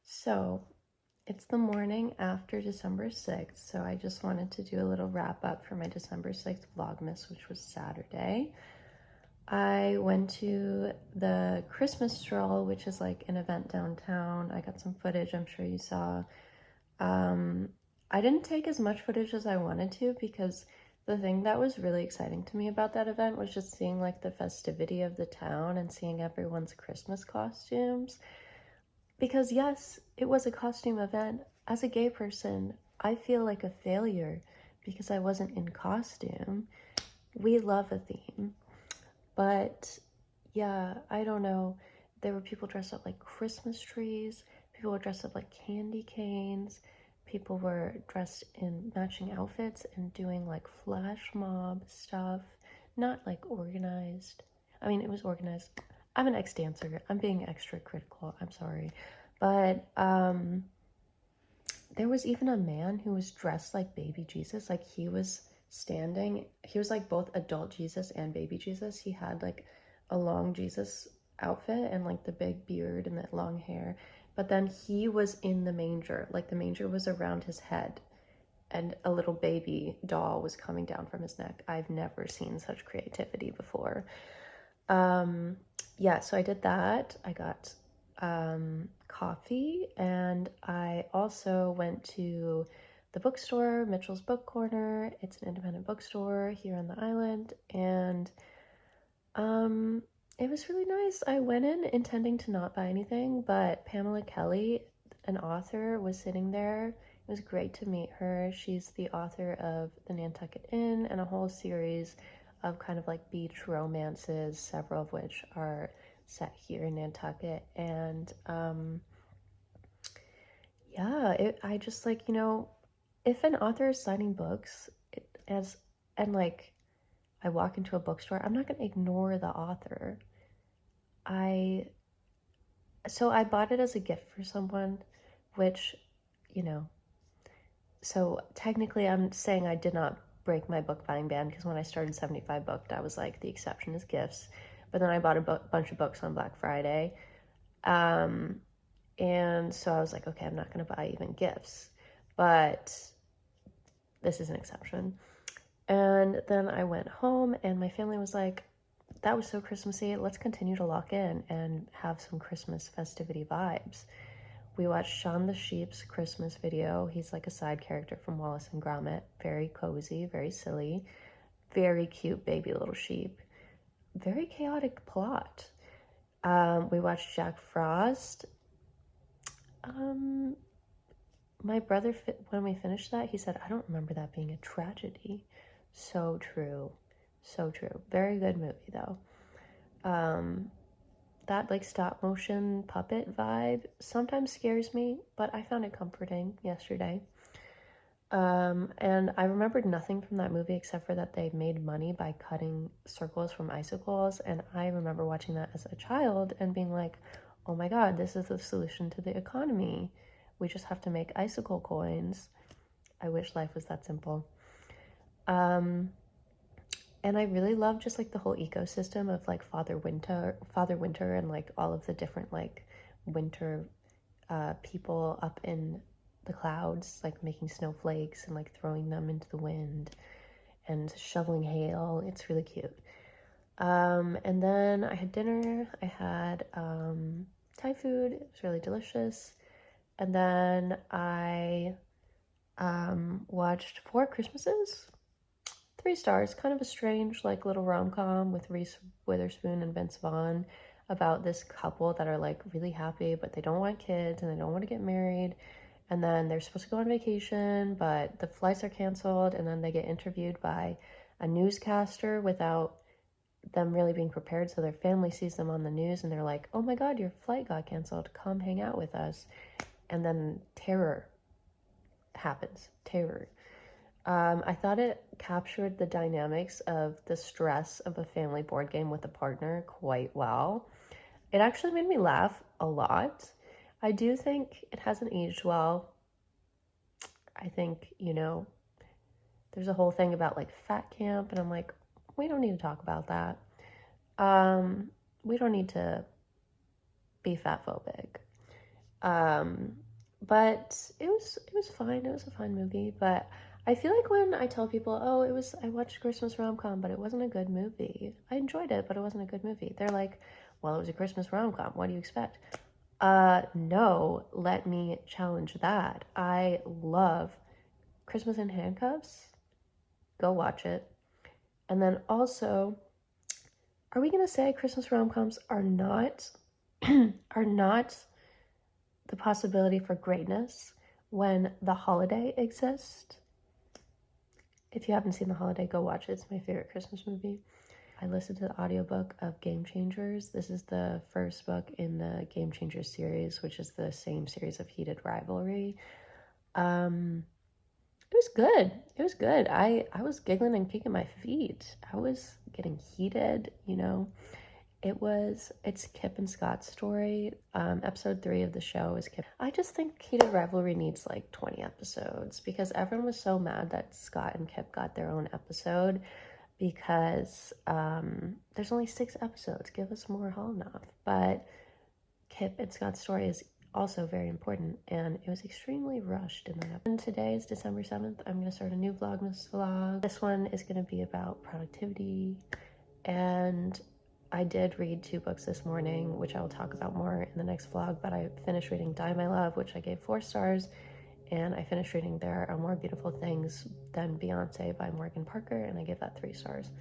So it's the morning after December 6th, so I just wanted to do a little wrap up for my December 6th vlogmas, which was Saturday. I went to the Christmas stroll, which is like an event downtown. I got some footage, I'm sure you saw. I didn't take as much footage as I wanted to because the thing that was really exciting to me about that event was just seeing like the festivity of the town and seeing everyone's Christmas costumes. Because yes, it was a costume event. As a gay person, I feel like a failure because I wasn't in costume. We love a theme. But yeah, I don't know. There were people dressed up like Christmas trees. People were dressed up like candy canes. People were dressed in matching outfits and doing like flash mob stuff. Not like organized. I mean, it was organized. I'm an ex-dancer. I'm being extra critical. I'm sorry. But there was even a man who was dressed like baby Jesus. Like he was standing, he was like both adult Jesus and baby Jesus. He had like a long Jesus outfit and like the big beard and the long hair. But then he was in the manger. Like the manger was around his head and a little baby doll was coming down from his neck. I've never seen such creativity before. Yeah, so I did that. I got coffee, and I also went to the bookstore, Mitchell's Book Corner. It's an independent bookstore here on the island, and it was really nice. I went in intending to not buy anything, but Pamela Kelly, an author, was sitting there. It was great to meet her. She's the author of The Nantucket Inn and a whole series of kind of like beach romances, several of which are set here in Nantucket. And yeah, I just like, if an author is signing books and like I walk into a bookstore, I'm not going to ignore the author. I bought it as a gift for someone, which, you know, so technically I'm saying I did not break my book buying ban because when I started 75 Booked, I was like, the exception is gifts. But then I bought a bunch of books on Black Friday. And so I was like, okay, I'm not going to buy even gifts. But this is an exception. And then I went home and my family was like, that was so Christmassy. Let's continue to lock in and have some Christmas festivity vibes. We watched Shaun the Sheep's Christmas video. He's like a side character from Wallace and Gromit. Very cozy, very silly, very cute baby little sheep. Very chaotic plot. We watched Jack Frost. My brother, when we finished that, he said, I don't remember that being a tragedy. So true. So true. Very good movie, though. That like stop motion puppet vibe sometimes scares me, but I found it comforting yesterday. And I remembered nothing from that movie except for that they made money by cutting circles from icicles. And I remember watching that as a child and being like, oh my God, this is the solution to the economy. We just have to make icicle coins. I wish life was that simple. And I really love just like the whole ecosystem of like Father Winter and like all of the different like winter people up in the clouds, like making snowflakes and like throwing them into the wind and shoveling hail. It's really cute. And then I had dinner. I had Thai food. It was really delicious. And then I watched Four Christmases. 3 stars. Kind of a strange like little rom-com with Reese Witherspoon and Vince Vaughn about this couple that are like really happy, but they don't want kids and they don't want to get married. And then they're supposed to go on vacation, but the flights are canceled, and then they get interviewed by a newscaster without them really being prepared. So their family sees them on the news and they're like, oh my God, your flight got canceled. Come hang out with us. And then terror happens. Terror. I thought it captured the dynamics of the stress of a family board game with a partner quite well. It actually made me laugh a lot. I do think it hasn't aged well. I think, there's a whole thing about like fat camp, and I'm like, we don't need to talk about that. We don't need to be fat phobic. But it was fine. It was a fun movie. But I feel like when I tell people, oh, I watched a Christmas rom-com, but it wasn't a good movie. I enjoyed it, but it wasn't a good movie. They're like, well, it was a Christmas rom-com. What do you expect? No, let me challenge that. I love Christmas in Handcuffs. Go watch it. And then also, are we gonna say Christmas rom-coms are not are not the possibility for greatness when The Holiday exists? If you haven't seen The Holiday, go watch it. It's my favorite Christmas movie. I listened to the audiobook of Game Changers. This is the first book in the Game Changers series, which is the same series of Heated Rivalry. It was good. It was good. I was giggling and kicking my feet. I was getting heated, you know. It's Kip and Scott's story. Episode 3 of the show is Kip. I just think Heated Rivalry needs like 20 episodes because everyone was so mad that Scott and Kip got their own episode because there's only 6 episodes. Give us more Holonoff. But Kip and Scott's story is also very important, and it was extremely rushed in that episode. And today is December 7th. I'm going to start a new vlogmas vlog. This one is going to be about productivity, and I did read 2 books this morning, which I will talk about more in the next vlog, but I finished reading Die My Love, which I gave 4 stars, and I finished reading There Are More Beautiful Things Than Beyonce by Morgan Parker, and I gave that 3 stars.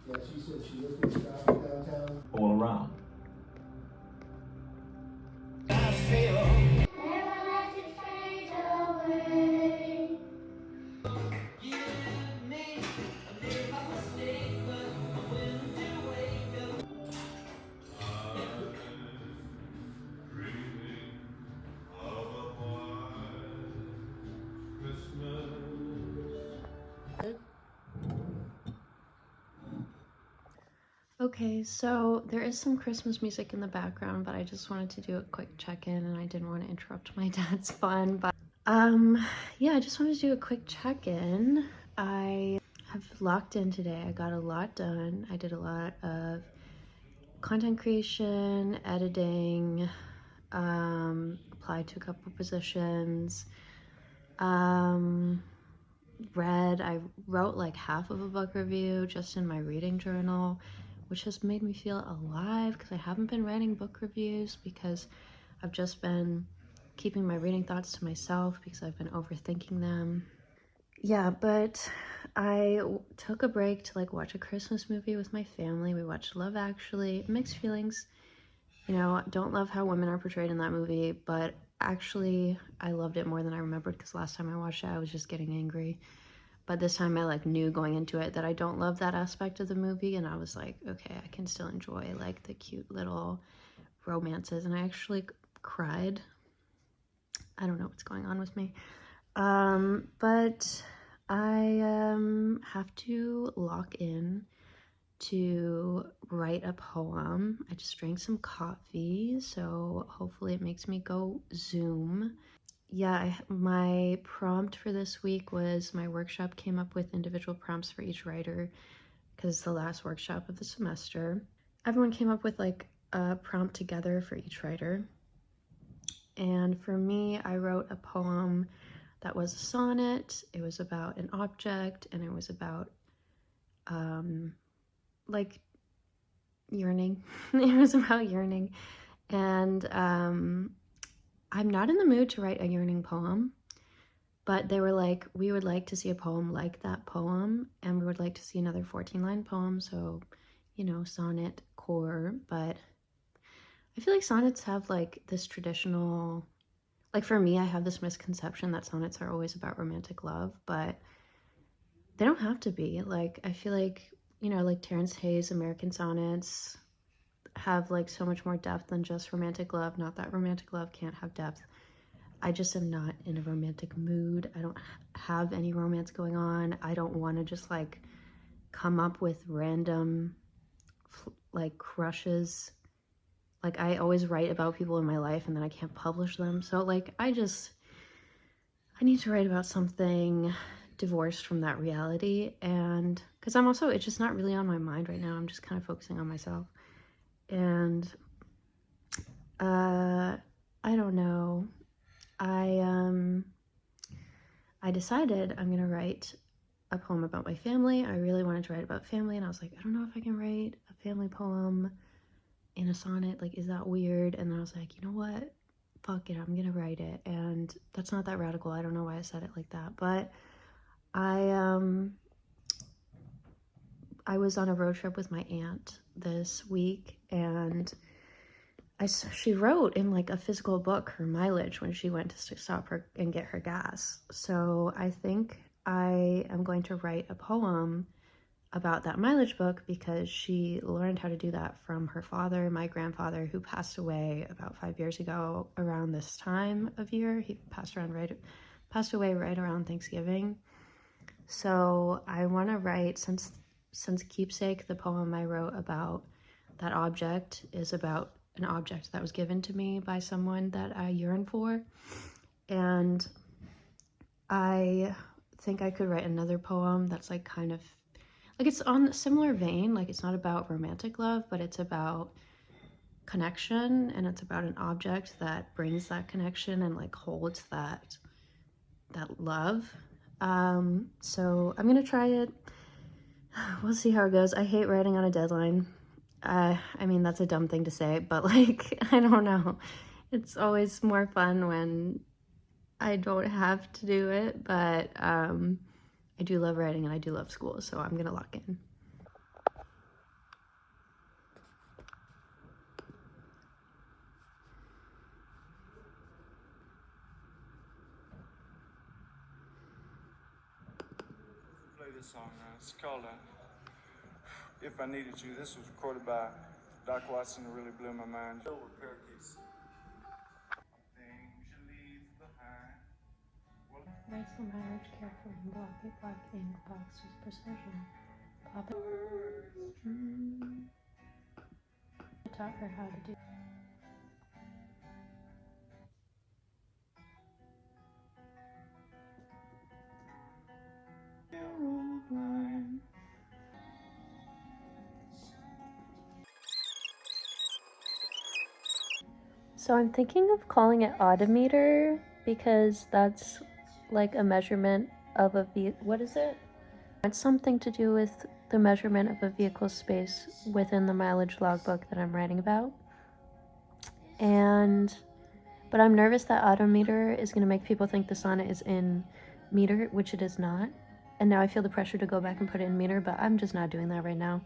Yeah, she said she looked at traffic downtown. All around. I feel. Never let it fade away. You and me, I made my mistake, but I'm willing to wake up. I'm dreaming of a white Christmas. Okay, so there is some Christmas music in the background, but I just wanted to do a quick check-in and I didn't want to interrupt my dad's fun, but yeah, I just wanted to do a quick check-in. I have locked in today. I got a lot done. I did a lot of content creation, editing, applied to a couple positions, I wrote like half of a book review just in my reading journal, which has made me feel alive because I haven't been writing book reviews because I've just been keeping my reading thoughts to myself because I've been overthinking them. Yeah, but I took a break to like watch a Christmas movie with my family. We watched Love Actually. Mixed feelings. You know, don't love how women are portrayed in that movie, but actually I loved it more than I remembered because last time I watched it I was just getting angry. But this time I like knew going into it that I don't love that aspect of the movie, and I was like, okay, I can still enjoy like the cute little romances, and I actually cried. I don't know what's going on with me. But I have to lock in to write a poem. I just drank some coffee, so hopefully it makes me go Zoom. Yeah, my prompt for this week was my workshop came up with individual prompts for each writer because the last workshop of the semester. Everyone came up with like a prompt together for each writer. And for me, I wrote a poem that was a sonnet. It was about an object, and it was about like yearning. It was about yearning. And I'm not in the mood to write a yearning poem, but they were like, we would like to see a poem like that poem, and we would like to see another 14-line poem, so, you know, sonnet core. But I feel like sonnets have like this traditional, like for me, I have this misconception that sonnets are always about romantic love, but they don't have to be. Like, I feel like, you know, like Terrence Hayes' American Sonnets have like so much more depth than just romantic love. Not that romantic love can't have depth. I just am not in a romantic mood. I don't have any romance going on. I don't want to just like come up with random like crushes. Like, I always write about people in my life and then I can't publish them. So like I need to write about something divorced from that reality. And because I'm also, it's just not really on my mind right now. I'm just kind of focusing on myself. And I don't know. I decided I'm gonna write a poem about my family. I really wanted to write about family, and I was like, I don't know if I can write a family poem in a sonnet. Like, is that weird? And then I was like, you know what? Fuck it, I'm gonna write it. And that's not that radical. I don't know why I said it like that, but I was on a road trip with my aunt this week, and she wrote in like a physical book her mileage when she went to stop her and get her gas. So I think I am going to write a poem about that mileage book, because she learned how to do that from her father, my grandfather, who passed away about 5 years ago around this time of year. He passed away right around Thanksgiving. So I want to write, since Keepsake, the poem I wrote about that object, is about an object that was given to me by someone that I yearn for. And I think I could write another poem that's like kind of like, it's on a similar vein. Like, it's not about romantic love, but it's about connection, and it's about an object that brings that connection and like holds that love. So I'm gonna try it. We'll see how it goes. I hate writing on a deadline. I mean, that's a dumb thing to say, but like, I don't know. It's always more fun when I don't have to do it, but I do love writing and I do love school, so I'm gonna lock in. Play this song. It's called If I Needed You. This was recorded by Doc Watson. It really blew my mind. Filled with parakeets. Things you leave behind. Writes the mileage carefully in black ink box with precision. Pop it. I taught her how to do. So I'm thinking of calling it odometer, because that's like a measurement of a what is it? It's something to do with the measurement of a vehicle's space within the mileage logbook that I'm writing about. But I'm nervous that odometer is going to make people think the sonnet is in meter, which it is not. And now I feel the pressure to go back and put it in meter, but I'm just not doing that right now.